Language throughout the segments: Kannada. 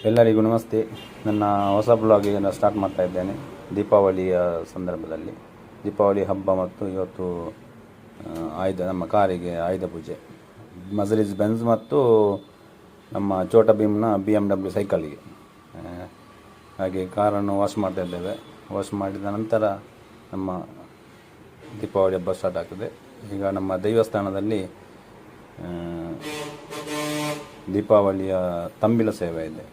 ಎಲ್ಲರಿಗೂ ನಮಸ್ತೆ. ನನ್ನ ಹೊಸ ಬ್ಲಾಗಿಗೆ ಸ್ಟಾರ್ಟ್ ಮಾಡ್ತಾ ಇದ್ದೇನೆ. ದೀಪಾವಳಿಯ ಸಂದರ್ಭದಲ್ಲಿ ದೀಪಾವಳಿ ಹಬ್ಬ ಮತ್ತು ಇವತ್ತು ನಮ್ಮ ಕಾರಿಗೆ ಆಯುಧ ಪೂಜೆ, ಮರ್ಸಿಡಿಸ್ ಬೆಂಜ್ ಮತ್ತು ನಮ್ಮ ಛೋಟಾ ಭೀಮ್ನ BMW ಸೈಕಲ್ಗೆ. ಹಾಗೆ ಕಾರನ್ನು ವಾಶ್ ಮಾಡ್ತಾ ಇದ್ದೇವೆ. ವಾಶ್ ಮಾಡಿದ ನಂತರ ನಮ್ಮ ದೀಪಾವಳಿ ಹಬ್ಬ ಸ್ಟಾರ್ಟ್ ಆಗ್ತದೆ. ಈಗ ನಮ್ಮ ದೇವಸ್ಥಾನದಲ್ಲಿ ದೀಪಾವಳಿಯ ತಂಬಿಲ ಸೇವೆ ಇದೆ.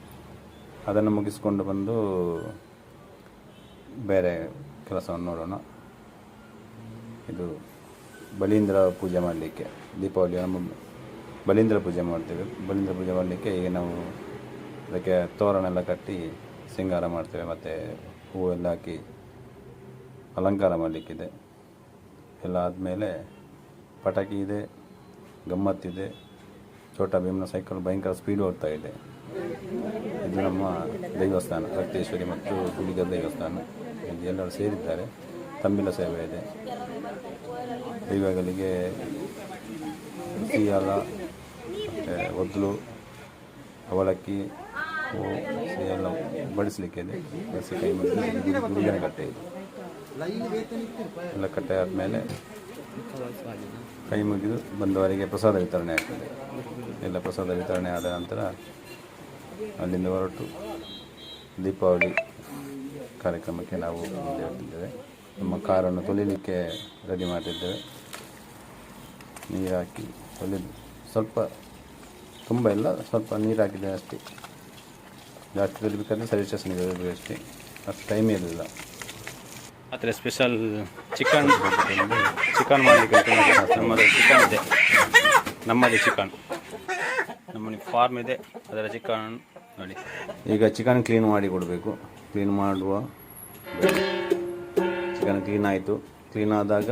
ಅದನ್ನು ಮುಗಿಸ್ಕೊಂಡು ಬಂದು ಬೇರೆ ಕೆಲಸವನ್ನು ನೋಡೋಣ. ಇದು ಬಲೀಂದ್ರ ಪೂಜೆ ಮಾಡಲಿಕ್ಕೆ, ದೀಪಾವಳಿಯ ನಮ್ಮ ಬಲೀಂದ್ರ ಪೂಜೆ ಮಾಡ್ತೇವೆ. ಬಲೀಂದ್ರ ಪೂಜೆ ಮಾಡಲಿಕ್ಕೆ ಈಗ ನಾವು ಅದಕ್ಕೆ ತೋರಣ ಎಲ್ಲ ಕಟ್ಟಿ ಸಿಂಗಾರ ಮಾಡ್ತೇವೆ ಮತ್ತು ಹೂವೆಲ್ಲ ಹಾಕಿ ಅಲಂಕಾರ ಮಾಡಲಿಕ್ಕಿದೆ. ಎಲ್ಲ ಆದಮೇಲೆ ಪಟಾಕಿ ಇದೆ, ಗಮ್ಮತ್ತಿದೆ. ಛೋಟಾ ಭೀಮ್ನ ಸೈಕಲ್ ಭಯಂಕರ ಸ್ಪೀಡ್ ಓಡ್ತಾ ಇದೆ. ಇದು ನಮ್ಮ ದೇವಸ್ಥಾನ, ರಕ್ತೇಶ್ವರಿ ಮತ್ತು ಗುಡಿಗಲ್ ದೇವಸ್ಥಾನ. ಇಲ್ಲಿ ಎಲ್ಲರೂ ಸೇರಿದ್ದಾರೆ. ತಂಬಿಲ ಸೇವೆ ಇದೆ. ದೈವಗಳಿಗೆ ಸಿಹಿಯಲ್ಲ ಮತ್ತು ಒದ್ಲು, ಅವಲಕ್ಕಿ, ಎಲ್ಲ ಬಡಿಸಲಿಕ್ಕಿದೆ. ಬಡಿಸಿ ಕೈ ಮುಗಿದು ಗುಡಿಗನ ಕಟ್ಟೆ ಇದೆ. ಎಲ್ಲ ಕಟ್ಟೆ ಆದಮೇಲೆ ಕೈ ಮುಗಿದು ಬಂದವರಿಗೆ ಪ್ರಸಾದ ವಿತರಣೆ ಆಗ್ತದೆ. ಎಲ್ಲ ಪ್ರಸಾದ ವಿತರಣೆ ಆದ ನಂತರ ಅಲ್ಲಿಂದ ಹೊರಟು ದೀಪಾವಳಿ ಕಾರ್ಯಕ್ರಮಕ್ಕೆ ನಾವು ಮುಂದೆ ಹೋಗ್ತಿದ್ದೇವೆ. ನಮ್ಮ ಕಾರನ್ನು ತೊಳಿಲಿಕ್ಕೆ ರೆಡಿ ಮಾಡ್ತಿದ್ದೇವೆ. ನೀರು ಹಾಕಿ ತೊಳೆದು ಸ್ವಲ್ಪ, ತುಂಬ ಇಲ್ಲ, ಸ್ವಲ್ಪ ನೀರು ಹಾಕಿದೆ ಅಷ್ಟೇ. ಜಾಸ್ತಿ ತೊಳಿಬೇಕಾದ್ರೆ ಸರ್ವಿಸ್ ಸ್ಟೇಷನ್ಗೆ ಹೋಗಬೇಕು ಅಷ್ಟೇ, ಅಷ್ಟು ಟೈಮ್ ಇರಲಿಲ್ಲ. ಆದರೆ ಸ್ಪೆಷಲ್ ಚಿಕನ್ ಮಾಡಲಿಕ್ಕೆ ನಮ್ಮದು ಚಿಕನ್ ಇದೆ. ನಮ್ಮದೇ ಚಿಕನ್, ನಮ್ಮನೆ ಫಾರ್ಮ್ ಇದೆ, ಅದರ ಚಿಕನ್ ನೋಡಿ. ಈಗ ಚಿಕನ್ ಕ್ಲೀನ್ ಮಾಡಿ ಕೊಡಬೇಕು. ಕ್ಲೀನ್ ಮಾಡುವ, ಚಿಕನ್ ಕ್ಲೀನ್ ಆಯಿತು. ಕ್ಲೀನ್ ಆದಾಗ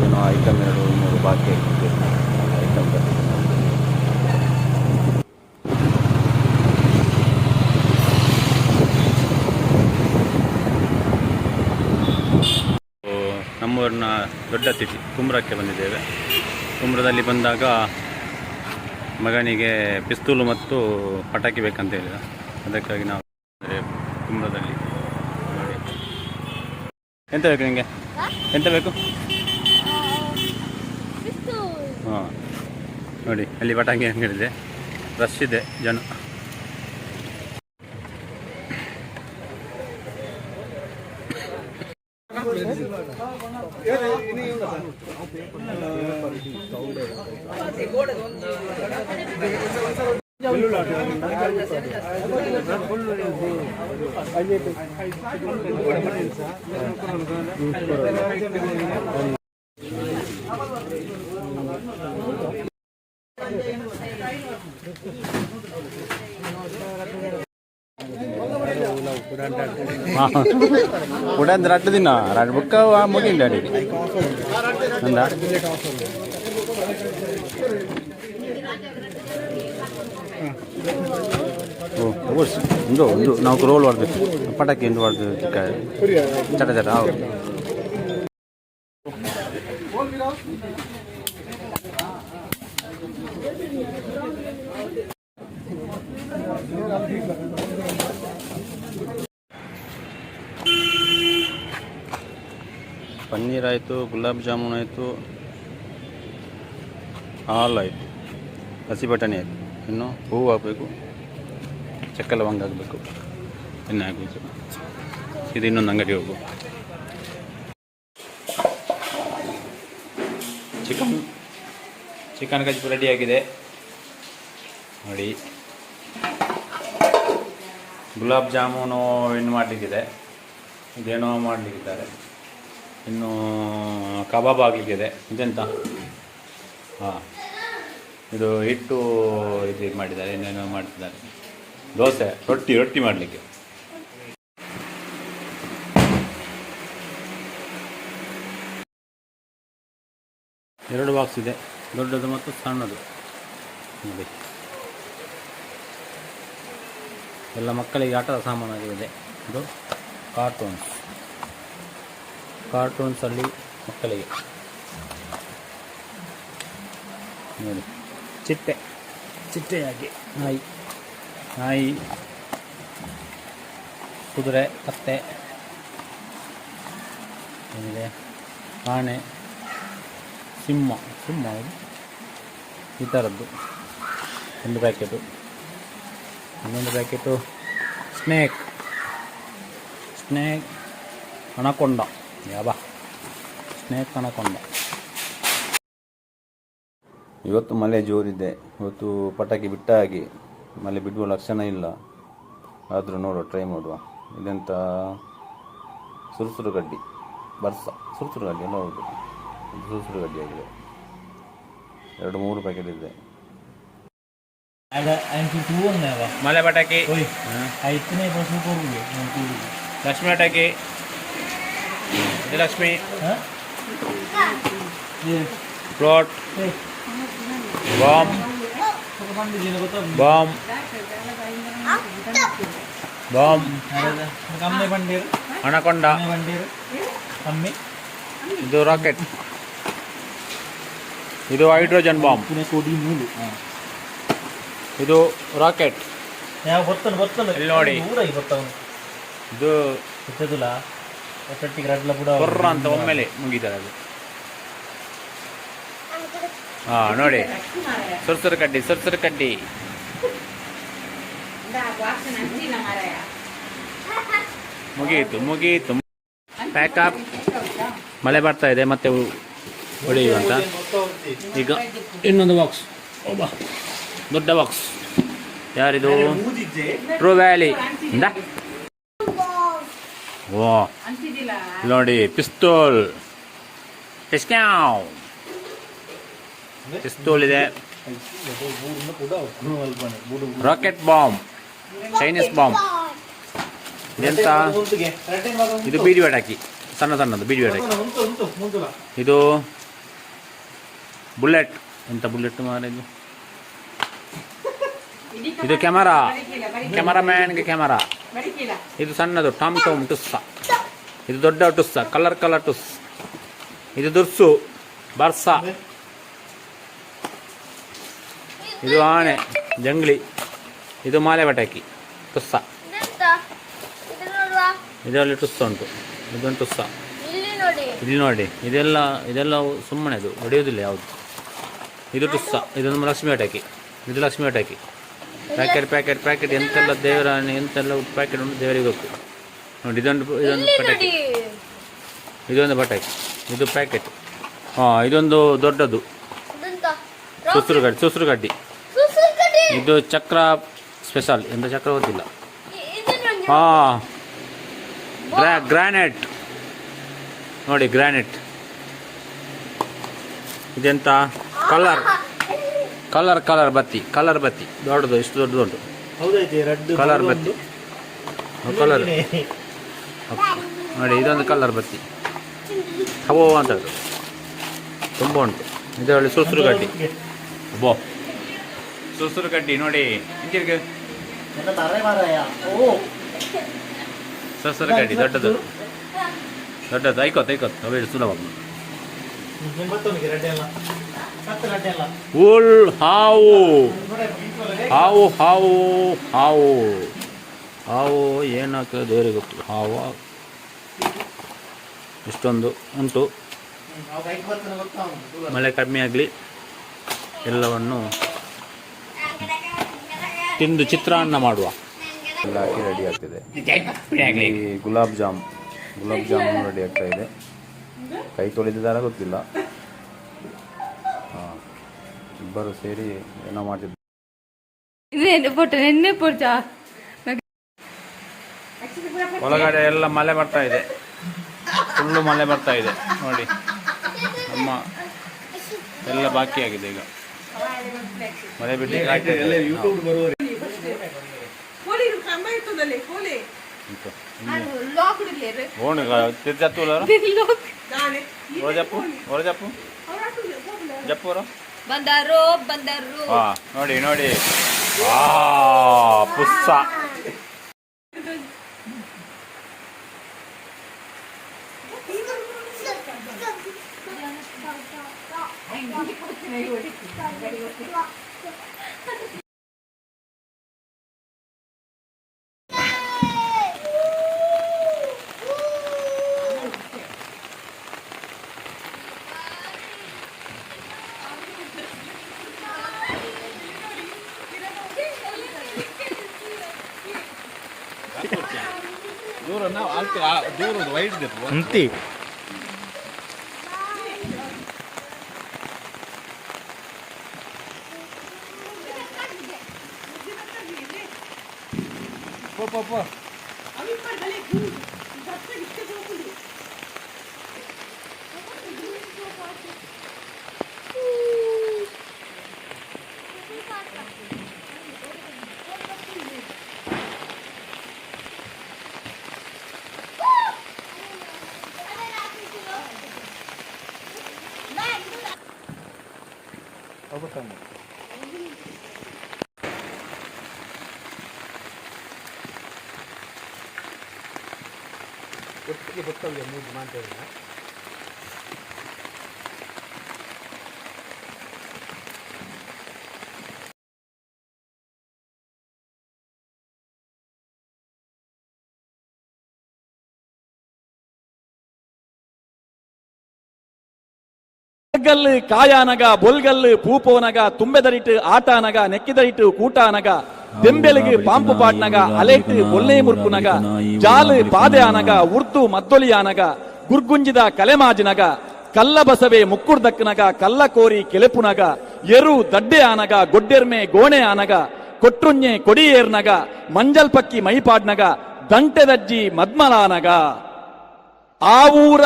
ಏನೋ ಐಟಮ್ 2-3 ಬಾಕಿ ಆಗಿತ್ತು. ಐಟಮ್ ನಮ್ಮೂರಿನ ದೊಡ್ಡ ಅತಿಥಿ ಕುಂಬ್ರಕ್ಕೆ ಬಂದಿದ್ದೇವೆ. ಕುಂಬ್ರದಲ್ಲಿ ಬಂದಾಗ ಮಗನಿಗೆ ಪಿಸ್ತೂಲು ಮತ್ತು ಪಟಾಕಿ ಬೇಕಂತ ಹೇಳಿದ. ಅದಕ್ಕಾಗಿ ನಾವು ಕುಂಬ್ರದಲ್ಲಿ ನೋಡಿ. ಎಂತ ಬೇಕು ನಿಮಗೆ? ಎಂತ ಬೇಕು? ಹಾಂ ನೋಡಿ, ಅಲ್ಲಿ ಪಟಾಕಿ ಅಂಗಡಿದೆ, ರಶ್ ಇದೆ, ಜನ. udah berat din na rad buka wa mungkin dari anda bagus untuk ನಾವು ರೋಲ್ ಮಾಡಬೇಕು. ಪಟಾಕಿ ಎಂದು ಮಾಡ್ತೀವಿ, ಚಟ ಚಟ. ಪನ್ನೀರ್ ಆಯಿತು, ಗುಲಾಬ್ ಜಾಮೂನ್ ಆಯಿತು, ಹಾಲು ಆಯಿತು, ಹಸಿ ಬಟಾಣಿ ಆಯಿತು. ಇನ್ನು ಹೂವು ಹಾಕಬೇಕು, ಚಕ್ಕೆ ಲವಂಗ ಹಾಕಬೇಕು, ಎಣ್ಣೆ ಹಾಕಬೇಕು. ಇದು ಇನ್ನೊಂದು ಅಂಗಡಿ ಹೋಗು. ಚಿಕನ್ ಕಜ್ಜಿ ರೆಡಿಯಾಗಿದೆ ನೋಡಿ. ಗುಲಾಬ್ ಜಾಮೂನು ಇನ್ನು ಮಾಡಲಿಕ್ಕಿದೆ, ಇದೇನೋ ಮಾಡಲಿಕ್ಕಿದ್ದಾರೆ. ಇನ್ನು ಕಬಾಬ್ ಆಗಲಿಕ್ಕಿದೆ. ಇದೆಂತ? ಹಾಂ, ಇದು ಹಿಟ್ಟು ಇದು ಮಾಡಿದ್ದಾರೆ, ಇನ್ನೇನೋ ಮಾಡ್ತಿದ್ದಾರೆ. ದೋಸೆ, ರೊಟ್ಟಿ ಮಾಡಲಿಕ್ಕೆ. ಎರಡು ಬಾಕ್ಸ್ ಇದೆ, ದೊಡ್ಡದು ಮತ್ತು ಸಣ್ಣದು ನೋಡಿ. ಎಲ್ಲ ಮಕ್ಕಳಿಗೆ ಆಟದ ಸಾಮಾನಾಗಿದೆ. ಇದು ಕಾರ್ಟೂನ್ಸಲ್ಲಿ ಮಕ್ಕಳಿಗೆ ನೋಡಿ. ಚಿಟ್ಟೆಯಾಗಿ ನಾಯಿ ನಾಯಿ, ಕುದುರೆ, ಕತ್ತೆ ಏನಿದೆ, ಆನೆ, ಸಿಂಹ ಹೌದು, ಈ ಥರದ್ದು ಒಂದು ಪ್ಯಾಕೆಟು. ಇನ್ನೊಂದು ಪ್ಯಾಕೆಟು ಸ್ನೇಕ್ ಅನಕೊಂಡ, ಸ್ನೇಕ್ ಅನಕೊಂಡ. ಇವತ್ತು ಮಳೆ ಜೋರಿದೆ. ಇವತ್ತು ಪಟಾಕಿ ಬಿಟ್ಟ ಹಾಗೆ, ಮಳೆ ಬಿಡುವ ಲಕ್ಷಣ ಇಲ್ಲ. ಆದರೂ ನೋಡುವ, ಟ್ರೈ ಮಾಡುವ. ಇದೆಂತ ಸುರುಸುರು ಗಡ್ಡಿ, ಸುರುಸುರು ಗಡ್ಡಿ ಎಲ್ಲ ಹೌದು, ಸುರುಸುರು ಗಡ್ಡಿ ಆಗಿದೆ. 2-3 ಪ್ಯಾಕೆಟ್ ಇದೆ. ಮಲೆ ಪಟಾಕಿ, ಲಕ್ಷ್ಮಿ ಪಟಾಕಿ, ಇದು ಲಕ್ಷ್ಮಿ, ಫ್ಲೋಟ್, ಬಾಂಬ್, ಅನಕೊಂಡ, ಇದು ರಾಕೆಟ್, ಇದು ಹೈಡ್ರೋಜನ್ ಬಾಂಬ್, ಇದು ರಾಕೆಟ್. ಇಲ್ಲಿ ನೋಡಿ, ಇದು ಕೊರ್ರ ಅಂತ ಒಮ್ಮೆಲೆ ಮುಗಿತಾರೆ ಅದು. ನೋಡಿ, ಸುರ್ಸುರು ಕಡ್ಡಿ ಮುಗೀತು. ಪ್ಯಾಕಪ್. ಮಳೆ ಬರ್ತಾ ಇದೆ, ಮತ್ತೆ ಹೊಡೆಯುವಂತ. ಈಗ ಇನ್ನೊಂದು ಬಾಕ್ಸ್, ದೊಡ್ಡ ಬಾಕ್ಸ್. ಯಾರಿದು? ಟ್ರೂ ವ್ಯಾಲಿ ಇಂದ. ಓ ನೋಡಿ, ಪಿಸ್ತೂಲ್ ಇದೆ, ರಾಕೆಟ್ ಬಾಂಬ್, ಚೈನೀಸ್ ಬಾಂಬ್. ಇದೆಂತ? ಇದು ಬೀಡಿ ಪಟಾಕಿ, ಸಣ್ಣದು ಬೀಡಿ ಪಟಾಕಿ. ಇದು ಬುಲೆಟ್. ಎಂತ ಬುಲೆಟ್ ಮಾರಿದ್ದು? ಇದು ಕ್ಯಾಮರಾಮ್ಯಾನ್ಗೆ ಕ್ಯಾಮರಾ. ಇದು ಸಣ್ಣದು ಟಾಮ್ ಟುಸ್ಸ. ಇದು ದೊಡ್ಡ ಟುಸ್ಸ, ಕಲರ್ ಟುಸ್. ಇದು ದುರ್ಸು, ಬರ್ಸ. ಇದು ಆನೆ, ಜಂಗ್ಲಿ. ಇದು ಮಾಲೆ ಪಟಾಕಿ, ಟುಸ್ಸ. ಇದರಲ್ಲಿ ಟುಸ್ಸ ಉಂಟು, ಇದೊಂದು ಟುಸ್ಸ. ಇಲ್ಲಿ ನೋಡಿ, ಇದೆಲ್ಲ ಸುಮ್ಮನೆ, ಅದು ಹೊಡೆಯುವುದಿಲ್ಲ ಯಾವುದು. ಇದು ಟುಸ್ಸ, ಇದೊಂದು ಲಕ್ಷ್ಮಿ ಪಟಾಕಿ. ಇದು ಲಕ್ಷ್ಮಿ ಪಟಾಕಿ. ಪ್ಯಾಕೆಟ್ ಎಂತೆಲ್ಲ ದೇವರ ಎಂತೆಲ್ಲ ಪ್ಯಾಕೆಟ್ ಉಂಟು ದೇವರಿಗೆ ಗೊತ್ತು. ನೋಡಿ, ಇದೊಂದು ಪಟಾಕಿ, ಇದೊಂದು ಪಟಾಕಿ, ಇದು ಪ್ಯಾಕೆಟ್. ಇದೊಂದು ದೊಡ್ಡದು ಸುಸುರು ಗಡ್ಡಿ. ಇದು ಚಕ್ರ ಸ್ಪೆಷಲ್, ಎಂತ ಚಕ್ರ ಗೊತ್ತಿಲ್ಲ. ಗ್ರಾನೈಟ್ ನೋಡಿ, ಗ್ರಾನೈಟ್. ಇದೆಂತ? ಕಲರ್ ಬತ್ತಿ, ದೊಡ್ಡದು, ಇಷ್ಟು ದೊಡ್ಡದುಂಟು ಕಲರ್ ಬತ್ತಿ. ನೋಡಿ, ಇದೊಂದು ಕಲರ್ ಬತ್ತಿ, ಹವೋ ಅಂತ ತುಂಬ ಉಂಟು. ಇದರಲ್ಲಿ ಸುಸುರು ಗಡ್ಡಿ ನೋಡಿ, ಸುಸುರು ಗಡ್ಡಿ ದೊಡ್ಡದು ಐಕೋತ್ ಅವೇಳು ಸುಲಭ. ಹಾವು ಏನಾಗ್ತದೆ ದೇವರಿಗೆ ಗೊತ್ತು. ಹಾವು ಇಷ್ಟೊಂದು ಉಂಟು. ಮಳೆ ಕಮ್ಮಿ ಆಗಲಿ, ಎಲ್ಲವನ್ನು ತಿಂದು ಚಿತ್ರಾನ್ನ ಮಾಡುವ. ಎಲ್ಲ ಹಾಕಿ ರೆಡಿ ಆಗ್ತಿದೆ. ಈ ಗುಲಾಬ್ ಜಾಮೂನ್ ರೆಡಿ ಆಗ್ತಾ ಇದೆ. ಕೈ ತೊಳೆದಿದ್ದಾರ ಗೊತ್ತಿಲ್ಲ. ಇಬ್ಬರು ಸೇರಿ ಏನೋ ಮಾಡ್ತಿದ್ದಾರೆ. ಒಳಗಡೆ ಎಲ್ಲ ಮಳೆ ಬರ್ತಾ ಇದೆ, ಫುಲ್ಲು ಮಳೆ ಬರ್ತಾ ಇದೆ ನೋಡಿ. ನಮ್ಮ ಎಲ್ಲ ಬಾಕಿ ಆಗಿದೆ ಈಗ, ಮಳೆ ಬಿಟ್ಟು ನೋಡಿ ಪುಸ್ಸ. ಅಂತಿ ಒಟ್ಟಿಗೆ ಗೊತ್ತಾಗ ಮೂರು ಮಾಡ್ತೇವೆ. ಗಲ್ಲು ಕಾಯಾನಗ ಬೊಲ್ಗಲ್ಲು ಪೂಪೋನಗ ತುಂಬೆದರಿಟ್ಟು ಆಟಾನಗ ನೆಕ್ಕಿದರಿಟ್ಟು ಕೂಟಾನಗ ದೆಂಬೆಲಿಗೆ ಪಾಂಪು ಪಾಟ್ನಗ ಅಲೆಟ್ಟು ಬೊಲ್ಲೆ ಮುರ್ಕುನಗ ಜಾಲು ಪಾದೆ ಆನಗ ಉರ್ದು ಮದ್ದೊಲಿಯಾನಗ ಗುರ್ಗುಂಜಿದ ಕಲೆಮಾಜಿನಗ ಕಲ್ಲ ಬಸವೆ ಮುಕ್ಕುರ್ದಕ್ಕನಗ ಕಲ್ಲ ಕೋರಿ ಕೆಲೆಪುನಗ ಎರು ದಡ್ಡೆ ಆನಗ ಗೊಡ್ಡೆರ್ಮೆ ಗೋಣೆ ಆನಗ ಕೊಟ್ರುಂಜೆ ಕೊಡಿಯೇರ್ನಗ ಮಂಜಲ್ ಪಕ್ಕಿ ಮೈಪಾಡ್ನಗ ದಂಟೆದಜ್ಜಿ ಮದ್ಮಲಾನಗ ಆ ಊರ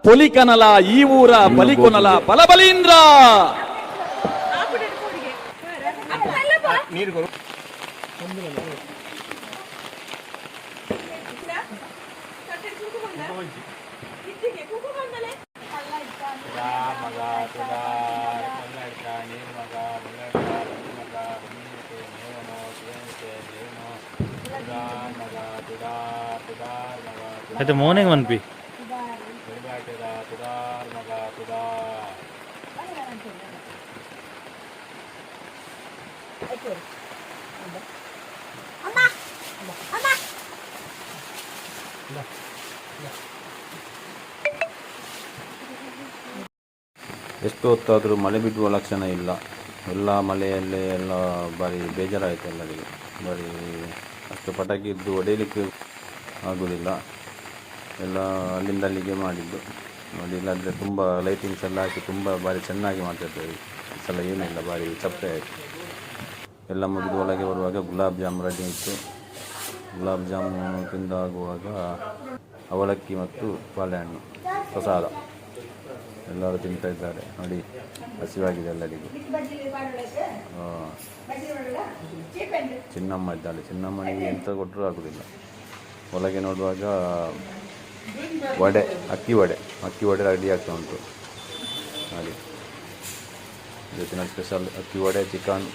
ಪೊಲಿಕನಲ ಈ ಊರ ಬಲಿಕೊನಲ ಬಲಬಲೀಂದ್ರ అయితే మార్నింగ్ వన్పి ಎಷ್ಟು ಹೊತ್ತಾದರೂ ಮಳೆ ಬಿಡುವ ಲಕ್ಷಣ ಇಲ್ಲ. ಎಲ್ಲ ಮಳೆಯಲ್ಲೇ ಎಲ್ಲ ಭಾರಿ ಬೇಜಾರಾಯಿತು ಎಲ್ಲರಿಗೆ. ಭಾರಿ ಅಷ್ಟು ಪಟಾಕಿ ಇದ್ದು ಹೊಡೆಯಲಿಕ್ಕೆ ಆಗೋದಿಲ್ಲ. ಎಲ್ಲ ಅಲ್ಲಿಂದ ಅಲ್ಲಿಗೆ ಮಾಡಿದ್ದು ನೋಡಿ. ಇಲ್ಲಾಂದರೆ ತುಂಬ ಲೈಟಿಂಗ್ಸ್ ಎಲ್ಲ ಹಾಕಿ ತುಂಬ ಭಾರಿ ಚೆನ್ನಾಗಿ ಮಾಡ್ತಿದ್ದೇವೆ. ಈ ಸಲ ಏನಿಲ್ಲ, ಭಾರಿ ಚಪ್ಪೆ ಆಯಿತು. ಎಲ್ಲ ಮುಗಿದು ಒಳಗೆ ಬರುವಾಗ ಗುಲಾಬ್ ಜಾಮ್ ರೆಡಿ ಇತ್ತು. ಗುಲಾಬ್ ಜಾಮೂನು ತಿಂದಾಗುವಾಗ ಅವಲಕ್ಕಿ ಮತ್ತು ಬಾಳೆಹಣ್ಣು ಪ್ರಸಾದ ಎಲ್ಲರೂ ತಿಂತಾ ಇದ್ದಾರೆ ನೋಡಿ. ಹಸಿವಾಗಿದೆ ಎಲ್ಲರಿಗೂ. ಚಿನ್ನಮ್ಮ ಇದ್ದಾಳೆ. ಚಿನ್ನಮ್ಮನಿಗೆ ಎಂತ ಕೊಟ್ಟರೂ ಆಗೋದಿಲ್ಲ. ಒಳಗೆ ನೋಡುವಾಗ ವಡೆ, ಅಕ್ಕಿ ವಡೆ ರೆಡಿ ಆಗ್ತಾ ಉಂಟು ಹಾಗೆ. ಇವತ್ತಿನ ಸ್ಪೆಷಲ್ ಅಕ್ಕಿ ವಡೆ, ಚಿಕನ್.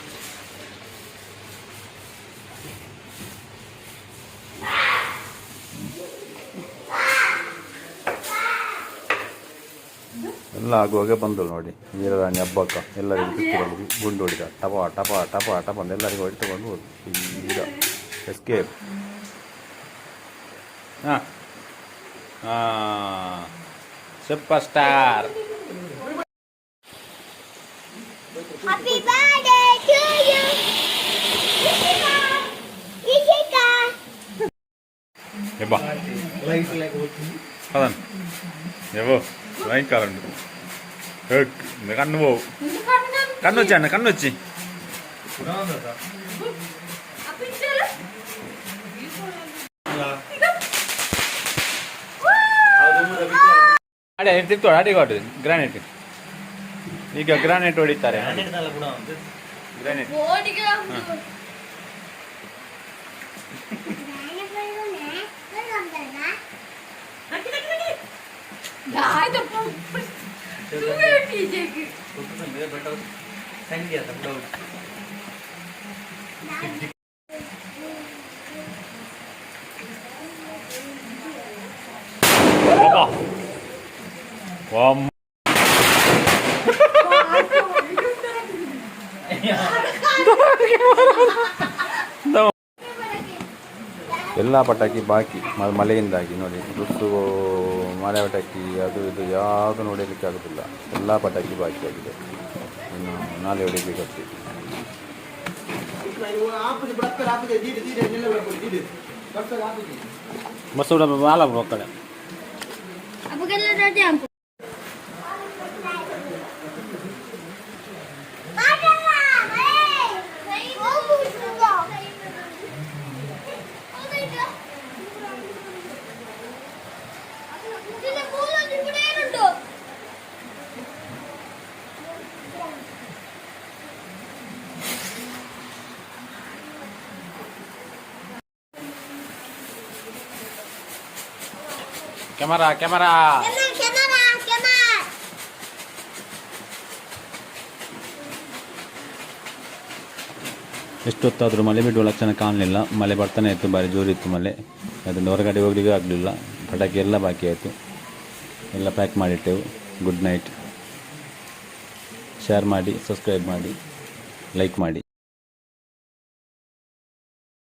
ಎಲ್ಲ ಆಗುವಾಗ ಬಂದಳು ನೋಡಿ ವೀರರಾಣಿ ಹಬ್ಬಕ್ಕ. ಎಲ್ಲರಿಗೂ ಕಿತ್ತುಕೊಂಡು ಗುಂಡು ಹೊಡಿದ. ಟಪ ಟಪ ಟಪ ಟಪ ಅಂತ ಎಲ್ಲರಿಗೂ ಹೊಡಿತಕೊಂಡು ಹೋದು ಈಗ escape. Super star. Happy birthday to you. Ishika. ఎబ్బా పదండి ఏవో లైన్ కాలండి. కన్ను పోవు. కన్ను వచ్చి అన్న, కన్ను వచ్చి ಅಡೆ ತಿರ್ತು ಅಡಿಗೆ ಹೊಡ್ದು ಗ್ರಾನೈಟ್. ಈಗ ಗ್ರಾನೈಟ್ ಹೊಡಿತಾರೆ. ಗ್ರಾನೈಟ್ ಎಲ್ಲ ಪಟಾಕಿ ಬಾಕಿ ಮಳೆಯಿಂದಾಗಿ ನೋಡಿ. ದುಡ್ಡು ಮಳೆ ಪಟಾಕಿ ಅದು ಇದು ಯಾವುದು ನೋಡಲಿಕ್ಕೆ ಆಗೋದಿಲ್ಲ. ಎಲ್ಲ ಪಟಾಕಿ ಬಾಕಿ ಆಗಿದೆ. ಇನ್ನು ನಾಳೆ ಹೊಡಿಬೇಕಷ್ಟೇ. ಬಸ್ ಕೂಡ ಬಾಲ ಮಕ್ಕಳೆ ಅಪ್ಪಗೆಲ್ಲ ರಜೆ ಅಂಪು ಕ್ಯಾಮರಾ ಕ್ಯಾಮರಾ ಎಷ್ಟೊತ್ತಾದರೂ ಮಳೆ ಬಿಡುವ ಲಕ್ಷಣ ಕಾಣಲಿಲ್ಲ. ಮಳೆ ಬರ್ತಾನೆ ಇತ್ತು, ಭಾರಿ ಜೋರಿತ್ತು ಮಳೆ. ಅದನ್ನು ಹೊರಗಡೆ ಹೋಗ್ಲಿಕ್ಕೆ ಆಗಲಿಲ್ಲ. ಪಟಾಕಿ ಎಲ್ಲ ಬಾಕಿ ಆಯಿತು, ಎಲ್ಲ ಪ್ಯಾಕ್ ಮಾಡಿಟ್ಟೆವು. Good night. ಶೇರ್ ಮಾಡಿ, ಸಬ್ಸ್ಕ್ರೈಬ್ ಮಾಡಿ, ಲೈಕ್ ಮಾಡಿ.